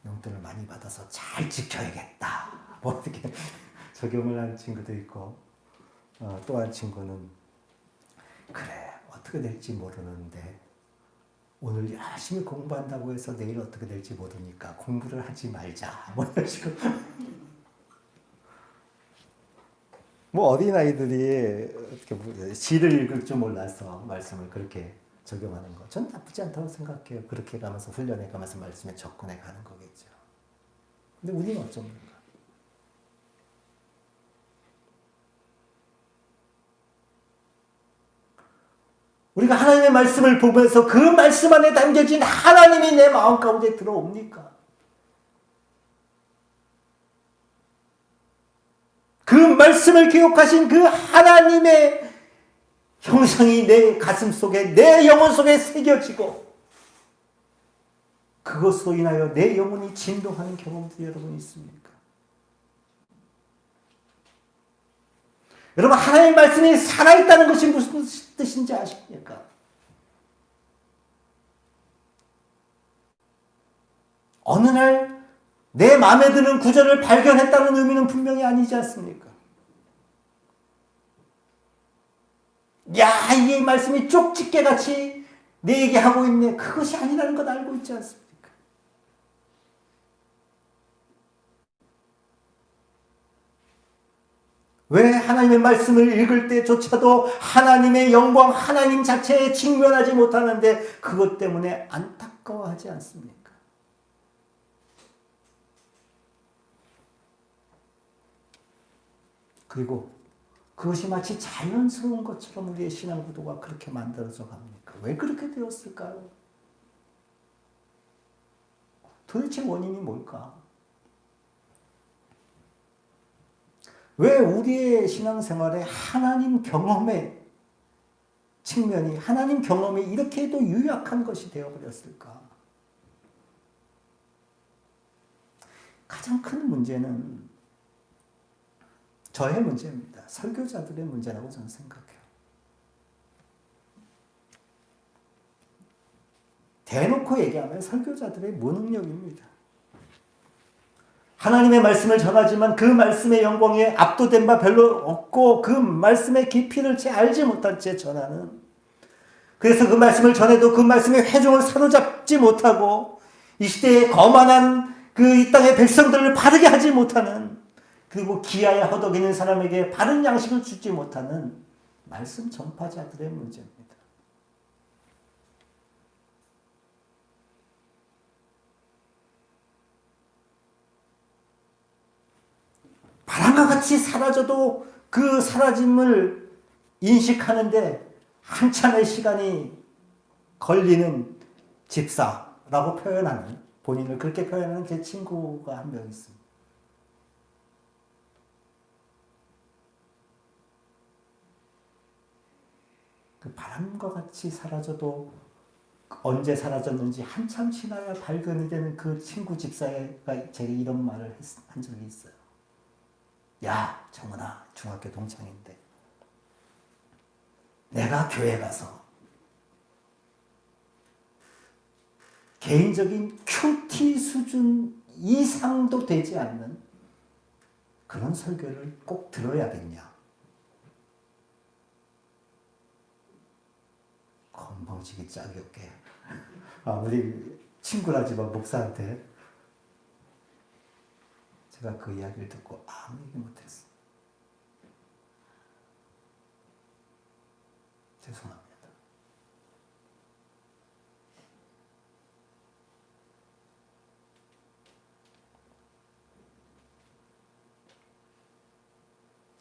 용돈을 많이 받아서 잘 지켜야겠다. 뭐 이렇게 적용을 한 친구도 있고, 또 한 친구는 그래 어떻게 될지 모르는데 오늘 열심히 공부한다고 해서 내일 어떻게 될지 모르니까 공부를 하지 말자. 뭐 이런 식으로. 뭐 어린아이들이 어떻게 시를 읽을 줄 몰라서 말씀을 그렇게 적용하는 거. 전 나쁘지 않다고 생각해요. 그렇게 가면서 훈련해 가면서 말씀에 접근해 가는 거겠죠. 근데 우리는 어쩝니까? 우리가 하나님의 말씀을 보면서 그 말씀 안에 담겨진 하나님이 내 마음 가운데 들어옵니까? 그 말씀을 기억하신 그 하나님의 형상이 내 가슴 속에, 내 영혼 속에 새겨지고 그것으로 인하여 내 영혼이 진동하는 경험들이 여러분 있습니까? 여러분, 하나님의 말씀이 살아있다는 것이 무슨 뜻인지 아십니까? 어느 날 내 마음에 드는 구절을 발견했다는 의미는 분명히 아니지 않습니까? 야, 이 말씀이 쪽집게같이 내 얘기하고 있네. 그것이 아니라는 것 알고 있지 않습니까? 왜 하나님의 말씀을 읽을 때조차도 하나님의 영광, 하나님 자체에 직면하지 못하는데 그것 때문에 안타까워하지 않습니까? 그리고 그것이 마치 자연스러운 것처럼 우리의 신앙 구도가 그렇게 만들어져 갑니까? 왜 그렇게 되었을까요? 도대체 원인이 뭘까? 왜 우리의 신앙생활에 하나님 경험의 측면이, 하나님 경험이 이렇게도 유약한 것이 되어버렸을까? 가장 큰 문제는 저의 문제입니다. 설교자들의 문제라고 저는 생각해요. 대놓고 얘기하면 설교자들의 무능력입니다. 하나님의 말씀을 전하지만 그 말씀의 영광에 압도된 바 별로 없고 그 말씀의 깊이를 채 알지 못한 채 전하는, 그래서 그 말씀을 전해도 그 말씀의 회중을 사로잡지 못하고 이 시대에 거만한 그 이 땅의 백성들을 바르게 하지 못하는, 그리고 기아에 허덕이는 사람에게 바른 양식을 주지 못하는 말씀 전파자들의 문제입니다. 바람과 같이 사라져도 그 사라짐을 인식하는데 한참의 시간이 걸리는 집사라고 표현하는, 본인을 그렇게 표현하는 제 친구가 한 명 있습니다. 그 바람과 같이 사라져도 언제 사라졌는지 한참 지나야 발견이 되는 그 친구 집사가 제게 이런 말을 한 적이 있어요. 야, 정은아, 중학교 동창인데 내가 교회 가서 개인적인 큐티 수준 이상도 되지 않는 그런 설교를 꼭 들어야겠냐? 건방지게 짝이 없게. 우리 친구라지만 목사한테 제가 그 이야기를 듣고 아무 얘기 못했어. 죄송합니다.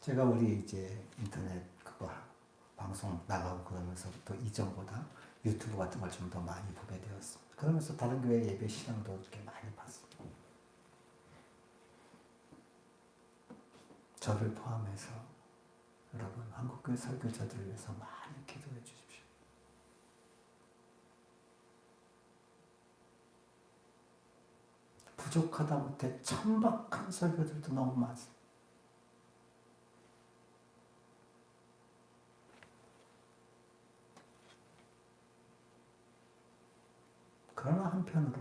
제가 우리 이제 인터넷 그거 방송 나가고 그러면서부터 이전보다 유튜브 같은 걸 좀 더 많이 보게 되었습니다. 그러면서 다른 교회 예배 신앙도 이렇게 많이 봤습니다. 저를 포함해서 여러분 한국교회 설교자들을 위해서 많이 기도해 주십시오. 부족하다 못해 천박한 설교들도 너무 많습니다. 그러나 한편으로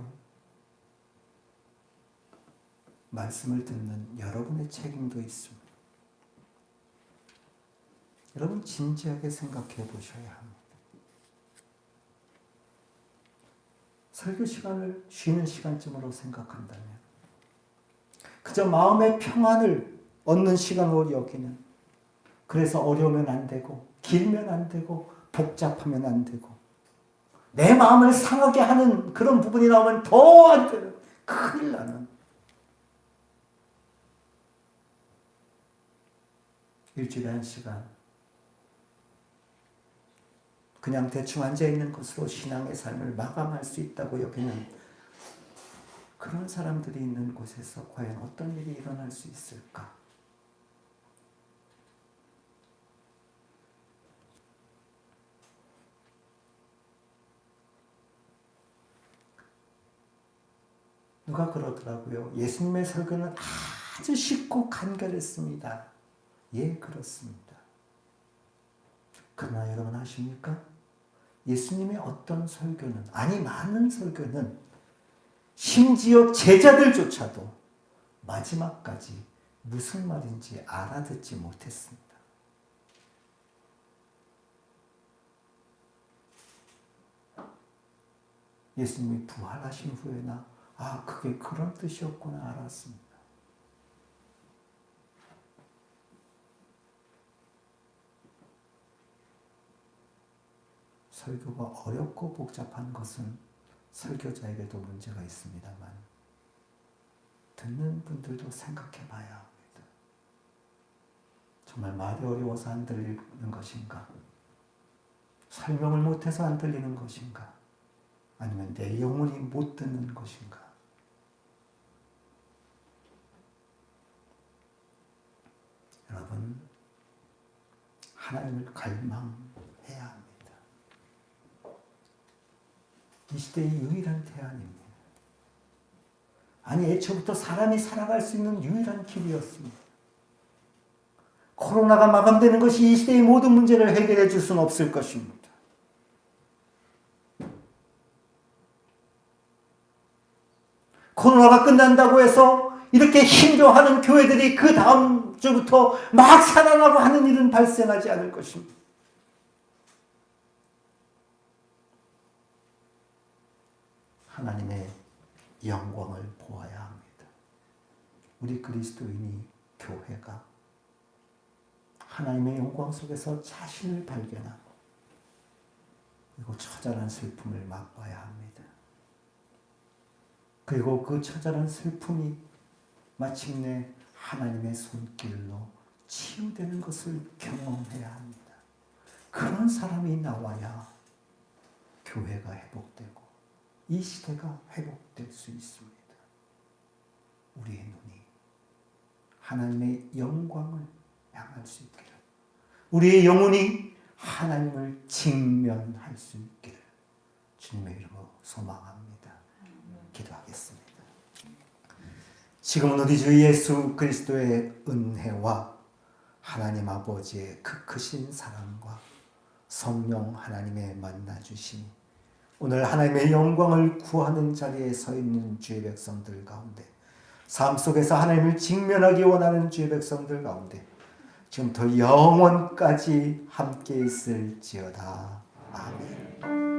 말씀을 듣는 여러분의 책임도 있습니다. 여러분 진지하게 생각해 보셔야 합니다. 설교 시간을 쉬는 시간쯤으로 생각한다면, 그저 마음의 평안을 얻는 시간으로 여기는, 그래서 어려우면 안 되고 길면 안 되고 복잡하면 안 되고 내 마음을 상하게 하는 그런 부분이 나오면 더 안 되는, 큰일 나는, 일주일에 한 시간 그냥 대충 앉아있는 것으로 신앙의 삶을 마감할 수 있다고 여기는 그런 사람들이 있는 곳에서 과연 어떤 일이 일어날 수 있을까? 누가 그러더라고요. 예수님의 설교는 아주 쉽고 간결했습니다. 예, 그렇습니다. 그러나 여러분 아십니까? 예수님의 어떤 설교는, 아니 많은 설교는 심지어 제자들조차도 마지막까지 무슨 말인지 알아듣지 못했습니다. 예수님이 부활하신 후에나 그게 그런 뜻이었구나 알았습니다. 설교가 어렵고 복잡한 것은 설교자에게도 문제가 있습니다만 듣는 분들도 생각해 봐야 합니다. 정말 말이 어려워서 안 들리는 것인가? 설명을 못해서 안 들리는 것인가? 아니면 내 영혼이 못 듣는 것인가? 여러분, 하나님을 갈망해야 합니다. 이 시대의 유일한 대안입니다. 아니, 애초부터 사람이 살아갈 수 있는 유일한 길이었습니다. 코로나가 마감되는 것이 이 시대의 모든 문제를 해결해 줄 수는 없을 것입니다. 코로나가 끝난다고 해서 이렇게 힘겨워하는 교회들이 그 다음 주부터 막 살아나고 하는 일은 발생하지 않을 것입니다. 하나님의 영광을 보아야 합니다. 우리 그리스도인이 교회가 하나님의 영광 속에서 자신을 발견하고 그리고 처절한 슬픔을 맛봐야 합니다. 그리고 그 처절한 슬픔이 마침내 하나님의 손길로 치유되는 것을 경험해야 합니다. 그런 사람이 나와야 교회가 회복되고 이 시대가 회복될 수 있습니다. 우리의 눈이 하나님의 영광을 향할 수 있기를, 우리의 영혼이 하나님을 직면할 수 있기를 주님의 이름으로 소망합니다. 기도하겠습니다. 지금은 우리 주 예수 그리스도의 은혜와 하나님 아버지의 그 크신 사랑과 성령 하나님의 만나주심이 오늘 하나님의 영광을 구하는 자리에 서 있는 주의 백성들 가운데, 삶 속에서 하나님을 직면하기 원하는 주의 백성들 가운데 지금부터 영원까지 함께 있을지어다. 아멘.